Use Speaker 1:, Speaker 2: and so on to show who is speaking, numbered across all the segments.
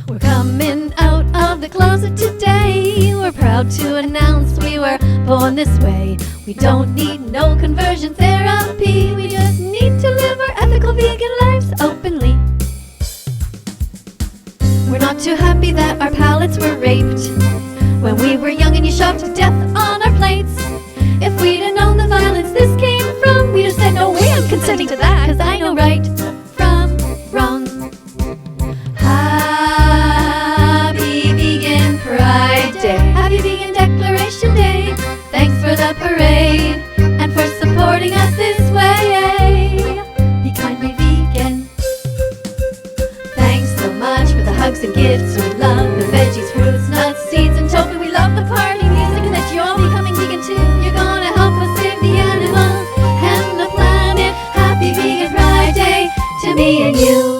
Speaker 1: We're coming out of the closet today. We're proud to announce we were born this way. We don't need no conversion therapy. We just need to live our ethical vegan lives openly. We're not too happy that our palates were raped when we were young and you shoved death on our plates. If we'd have known the violence this came from, we'd have said no way I'm consenting to that, 'cause I know right from wrong. Happy Vegan Pride Day, Happy Vegan Declaration Day. Thanks for the parade and for supporting us this way. Be kind, be vegan. Thanks so much for the hugs and gifts. We love the veggies, fruits, nuts, seeds, and tofu. We love the party music and that you're all becoming vegan too. You're gonna help us save the animals and the planet. Happy Vegan Pride Day to me and you.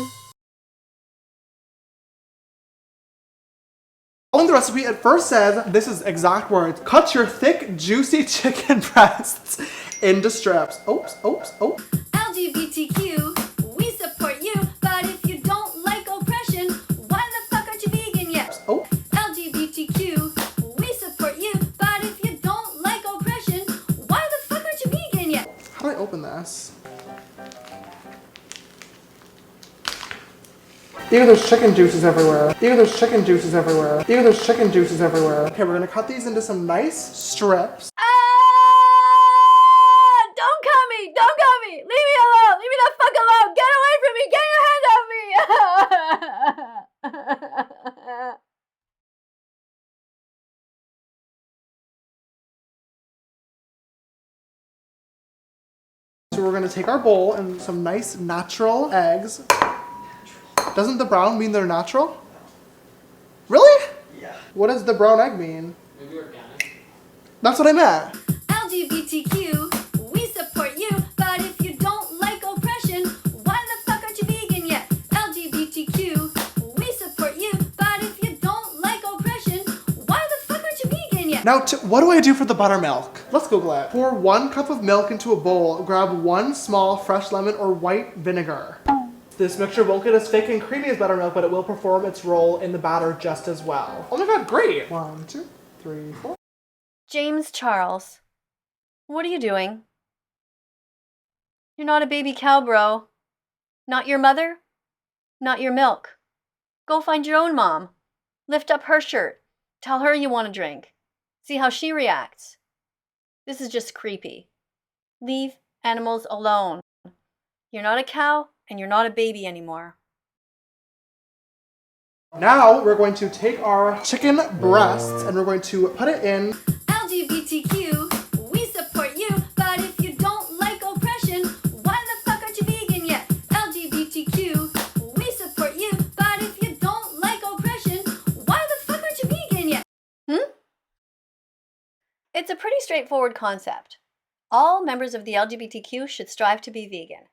Speaker 2: On the recipe, it first says, this is exact words, cut your thick, juicy chicken breasts into strips. Oops, oops, oops.
Speaker 1: LGBTQ, we support you, but if you don't like oppression, why the fuck aren't you vegan yet?
Speaker 2: Oh.
Speaker 1: LGBTQ, we support you, but if you don't like oppression, why the fuck aren't you vegan yet?
Speaker 2: How do I open this? Ew, there's chicken juices everywhere. Ew, there's chicken juices everywhere. Ew, there's chicken juices everywhere. Okay, we're gonna cut these into some nice strips.
Speaker 1: Don't cut me! Don't cut me! Leave me alone! Leave me the fuck alone! Get away from me! Get your hand off me!
Speaker 2: So we're gonna take our bowl and some nice natural eggs. Doesn't the brown mean they're natural? Really?
Speaker 3: Yeah.
Speaker 2: What does the brown egg mean?
Speaker 3: Maybe organic.
Speaker 2: That's what I meant.
Speaker 1: LGBTQ, we support you, but if you don't like oppression, why the fuck aren't you vegan yet? LGBTQ, we support you, but if you don't like oppression, why the fuck aren't you vegan yet?
Speaker 2: Now, what do I do for the buttermilk? Let's Google it. Pour 1 cup of milk into a bowl. Grab 1 small fresh lemon or white vinegar. This mixture won't get as thick and creamy as buttermilk, but it will perform its role in the batter just as well. Oh my god, great! 1, 2, 3, 4.
Speaker 1: James Charles, what are you doing? You're not a baby cow, bro. Not your mother, not your milk. Go find your own mom. Lift up her shirt. Tell her you want a drink. See how she reacts. This is just creepy. Leave animals alone. You're not a cow, and you're not a baby anymore.
Speaker 2: Now we're going to take our chicken breasts and we're going to put it in.
Speaker 1: LGBTQ, we support you, but if you don't like oppression, why the fuck aren't you vegan yet? LGBTQ, we support you, but if you don't like oppression, why the fuck aren't you vegan yet? It's a pretty straightforward concept. All members of the LGBTQ should strive to be vegan.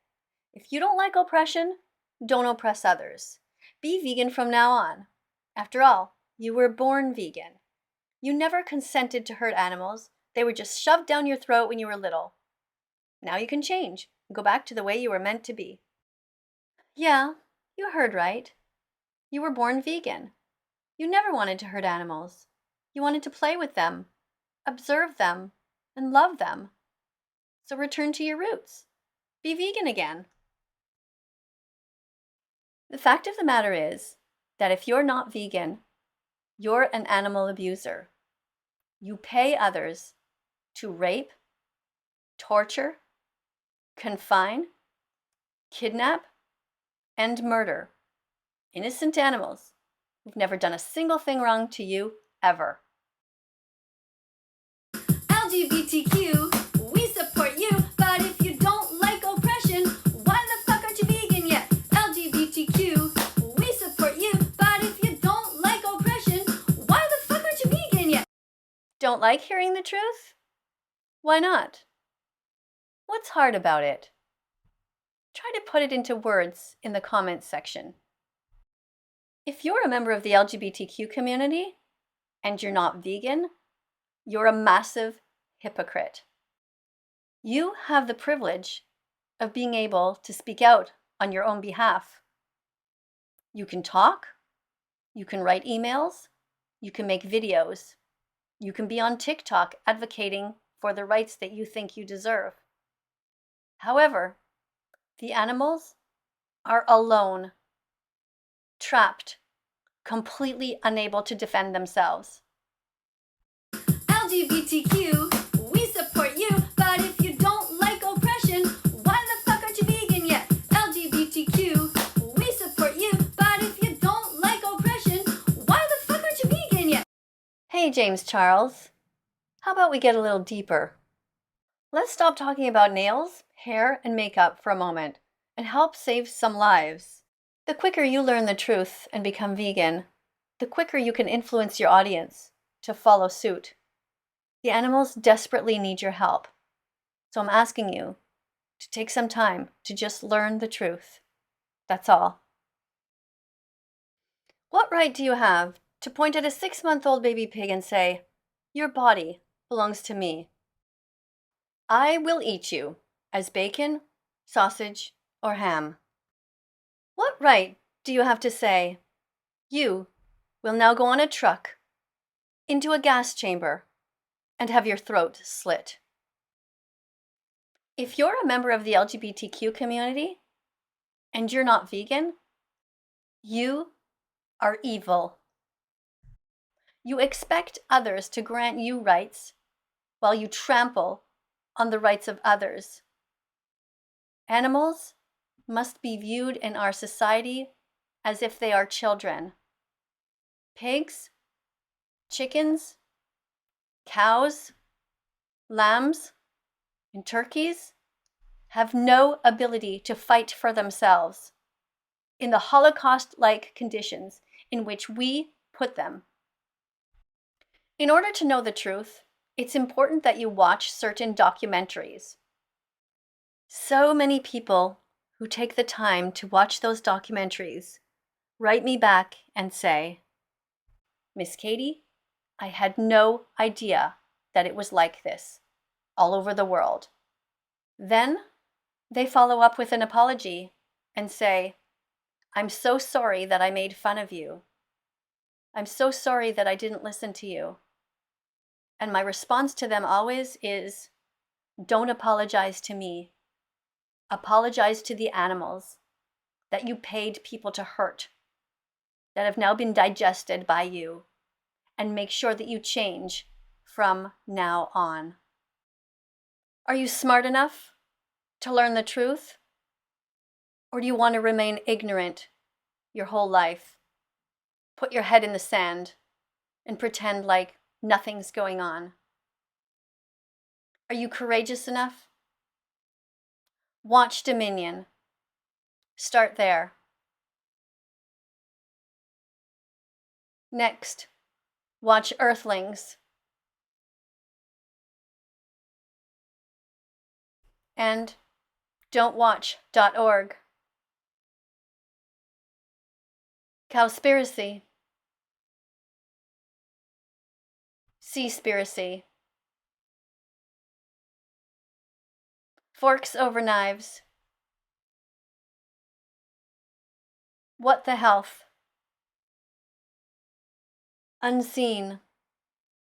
Speaker 1: If you don't like oppression, don't oppress others. Be vegan from now on. After all, you were born vegan. You never consented to hurt animals. They were just shoved down your throat when you were little. Now you can change and go back to the way you were meant to be. Yeah, you heard right. You were born vegan. You never wanted to hurt animals. You wanted to play with them, observe them, and love them. So return to your roots. Be vegan again. The fact of the matter is that if you're not vegan, you're an animal abuser. You pay others to rape, torture, confine, kidnap, and murder innocent animals who've never done a single thing wrong to you ever. LGBTQ, we support you, but if you don't like oppression, why the fuck aren't you vegan yet? LGBTQ, we support you, but if you don't like oppression, why the fuck aren't you vegan yet? Don't like hearing the truth? Why not? What's hard about it? Try to put it into words in the comments section. If you're a member of the LGBTQ community and you're not vegan, you're a massive hypocrite. You have the privilege of being able to speak out on your own behalf. You can talk, You can write emails. You can make videos. You can be on TikTok advocating for the rights that you think you deserve. However, the animals are alone, trapped, completely unable to defend themselves. LGBTQ, we support you, but if you don't like oppression, why the fuck aren't you vegan yet? LGBTQ, we support you, but if you don't like oppression, why the fuck aren't you vegan yet? Hey, James Charles, how about we get a little deeper? Let's stop talking about nails, hair, and makeup for a moment and help save some lives. The quicker you learn the truth and become vegan, the quicker you can influence your audience to follow suit. The animals desperately need your help, so I'm asking you to take some time to just learn the truth. That's all. What right do you have to point at a 6-month-old baby pig and say, "Your body belongs to me. I will eat you as bacon, sausage, or ham"? What right do you have to say, "You will now go on a truck into a gas chamber and have your throat slit"? If you're a member of the LGBTQ community and you're not vegan, you are evil. You expect others to grant you rights while you trample on the rights of others. Animals must be viewed in our society as if they are children. Pigs, chickens, cows, lambs, and turkeys have no ability to fight for themselves in the Holocaust-like conditions in which we put them. In order to know the truth, it's important that you watch certain documentaries. So many people who take the time to watch those documentaries write me back and say, "Miss KADIE, I had no idea that it was like this all over the world." Then they follow up with an apology and say, "I'm so sorry that I made fun of you. I'm so sorry that I didn't listen to you." And my response to them always is, "Don't apologize to me. Apologize to the animals that you paid people to hurt, that have now been digested by you, and make sure that you change from now on." Are you smart enough to learn the truth? Or do you want to remain ignorant your whole life? Put your head in the sand and pretend like nothing's going on? Are you courageous enough? Watch Dominion. Start there. Next, watch Earthlings. And don't watch .org. Cowspiracy. Seaspiracy. Forks over knives. What the health? Unseen.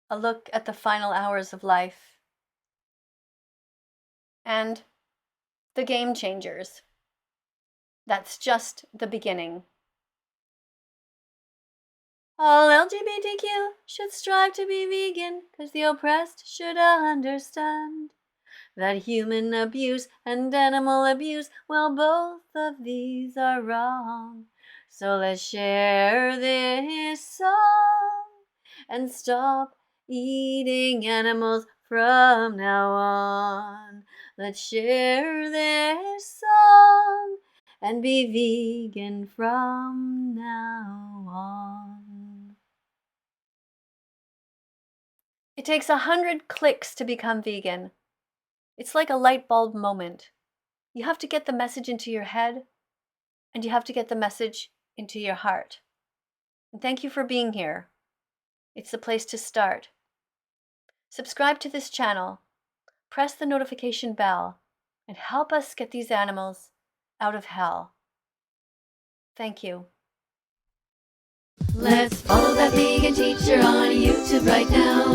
Speaker 1: A look at the final hours of life. And the Game Changers. That's just the beginning. All LGBTQ should strive to be vegan, 'cause the oppressed should understand that human abuse and animal abuse, well, both of these are wrong. So let's share this song and stop eating animals from now on. Let's share this song and be vegan from now on. It takes 100 clicks to become vegan. It's like a light bulb moment. You have to get the message into your head, and you have to get the message into your heart. And thank you for being here. It's the place to start. Subscribe to this channel, press the notification bell, and help us get these animals out of hell. Thank you. Let's follow that vegan teacher on YouTube right now.